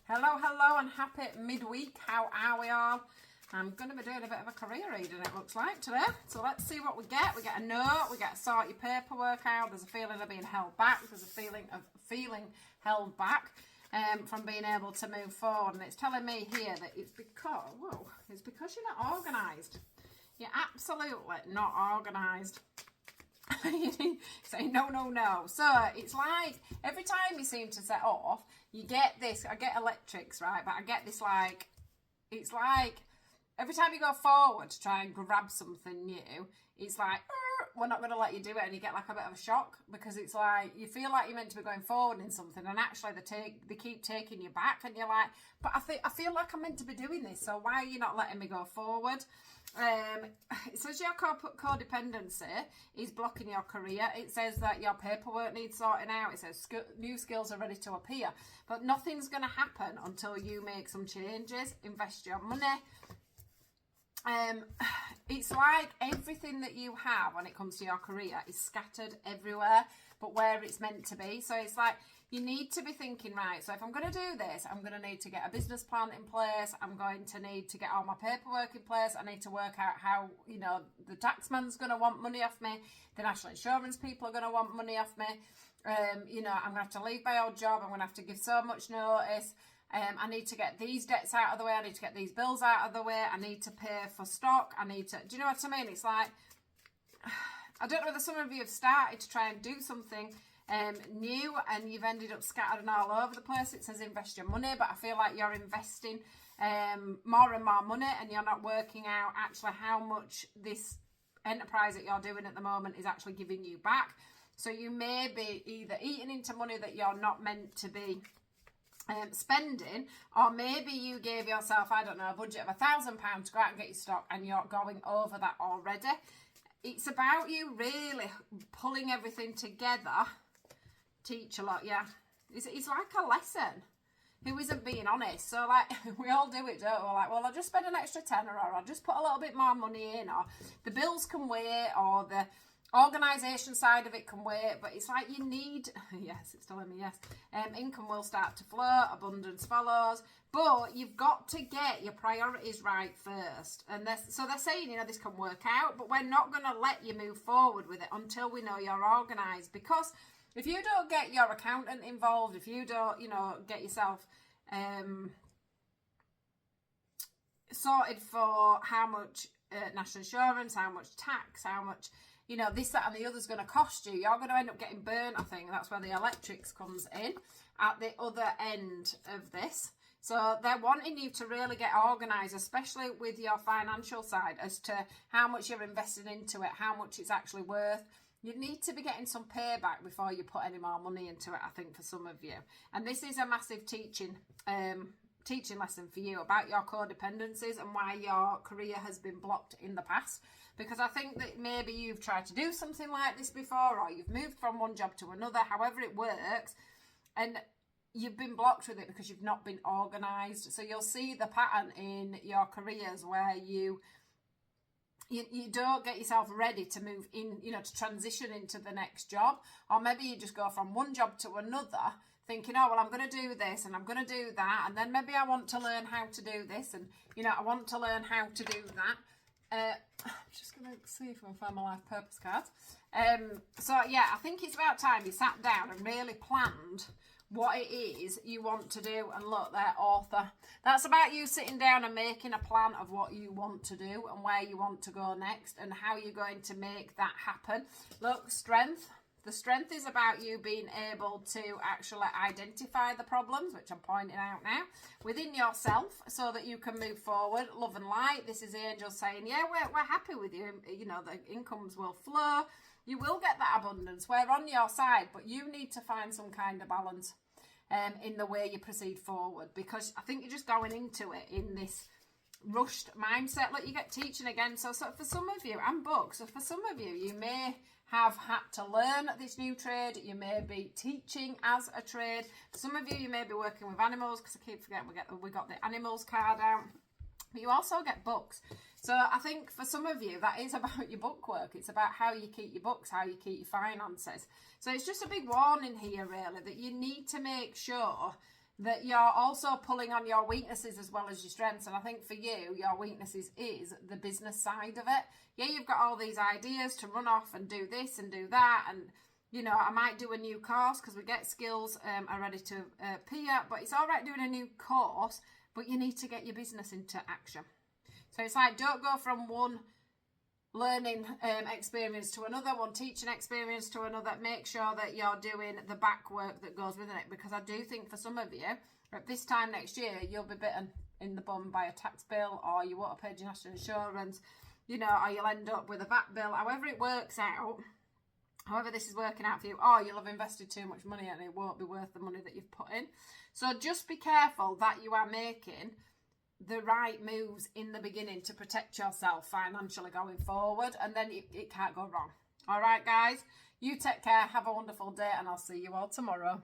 Hello and happy midweek. How are we all? I'm going to be doing a bit of a career reading, it looks like, today. So let's see what we get. We get a note, we get to sort your paperwork out. There's a feeling of being held back. There's a feeling of feeling held back from being able to move forward. And it's telling me here that it's because you're not organised. You're absolutely not organised. Say no. So it's like every time you seem to set off, you get this. I get electrics, right? But I get this like, it's like every time you go forward to try and grab something new, it's like, we're not going to let you do it, and you get like a bit of a shock because it's like you feel like you're meant to be going forward in something, and actually they keep taking you back, and you're like, but I feel like I'm meant to be doing this, so why are you not letting me go forward? It says your codependency is blocking your career. It says that your paperwork needs sorting out. It says new skills are ready to appear, but nothing's going to happen until you make some changes, invest your money. It's like everything that you have when it comes to your career is scattered everywhere, but where it's meant to be. So it's like you need to be thinking, right, so if I'm going to do this, I'm going to need to get a business plan in place. I'm going to need to get all my paperwork in place. I need to work out how, the taxman's going to want money off me. The national insurance people are going to want money off me. I'm going to have to leave my old job. I'm going to have to give so much notice. I need to get these debts out of the way. I need to get these bills out of the way. I need to pay for stock. Do you know what I mean? It's like, I don't know whether some of you have started to try and do something new and you've ended up scattered all over the place. It says invest your money, but I feel like you're investing more and more money, and you're not working out actually how much this enterprise that you're doing at the moment is actually giving you back. So you may be either eating into money that you're not meant to be spending, or maybe you gave yourself, I don't know, a budget of £1,000 to go out and get your stock, and you're going over that already. It's about you really pulling everything together. Teach a lot, yeah. It's like a lesson. Who isn't being honest? So like we all do it, don't we? Like, well, I'll just spend an extra tenner, or I'll just put a little bit more money in, or the bills can wait, or the organisation side of it can wait. But it's like you need, yes, it's telling me yes, income will start to flow, abundance follows, but you've got to get your priorities right first. And so they're saying, this can work out, but we're not going to let you move forward with it until we know you're organised. Because if you don't get your accountant involved, if you don't, get yourself sorted for how much national insurance, how much tax, how much, this, that, and the other's going to cost you, you're going to end up getting burnt. I think that's where the electrics comes in at the other end of this. So they're wanting you to really get organised, especially with your financial side, as to how much you're investing into it, how much it's actually worth. You need to be getting some payback before you put any more money into it, I think, for some of you. And this is a massive teaching lesson for you about your codependencies and why your career has been blocked in the past. Because I think that maybe you've tried to do something like this before, or you've moved from one job to another, however it works, and you've been blocked with it because you've not been organised. So you'll see the pattern in your careers where you don't get yourself ready to move in, to transition into the next job. Or maybe you just go from one job to another thinking, oh, well, I'm going to do this and I'm going to do that. And then maybe I want to learn how to do this. And, I want to learn how to do that. I'm just going to see if I can find my life purpose cards. So, yeah, I think it's about time you sat down and really planned what it is you want to do. And look, there, author. That's about you sitting down and making a plan of what you want to do and where you want to go next and how you're going to make that happen. Look, strength. The strength is about you being able to actually identify the problems, which I'm pointing out now, within yourself so that you can move forward. Love and light. This is angels saying, yeah, we're happy with you. The incomes will flow. You will get that abundance. We're on your side, but you need to find some kind of balance in the way you proceed forward, because I think you're just going into it in this rushed mindset. Look, you get teaching again. So for some of you, and books, so for some of you, you may have had to learn this new trade. You may be teaching as a trade. For some of you, you may be working with animals, because I keep forgetting we got the animals card out. But you also get books. So I think for some of you, that is about your book work. It's about how you keep your books, how you keep your finances. So it's just a big warning here, really, that you need to make sure that you're also pulling on your weaknesses as well as your strengths. And I think for you, your weaknesses is the business side of it. Yeah, you've got all these ideas to run off and do this and do that. And, you know, I might do a new course because we get skills are ready to appear. But it's all right doing a new course, but you need to get your business into action. So it's like, don't go from one learning experience to another, one teaching experience to another. Make sure that you're doing the back work that goes with it, because I do think for some of you, at this time next year, you'll be bitten in the bum by a tax bill, or you won't have paid your national insurance, you know, or you'll end up with a VAT bill. However it works out, however this is working out for you, or you'll have invested too much money and it won't be worth the money that you've put in. So just be careful that you are making the right moves in the beginning to protect yourself financially going forward, and then it can't go wrong. All right, guys, you take care, have a wonderful day, and I'll see you all tomorrow.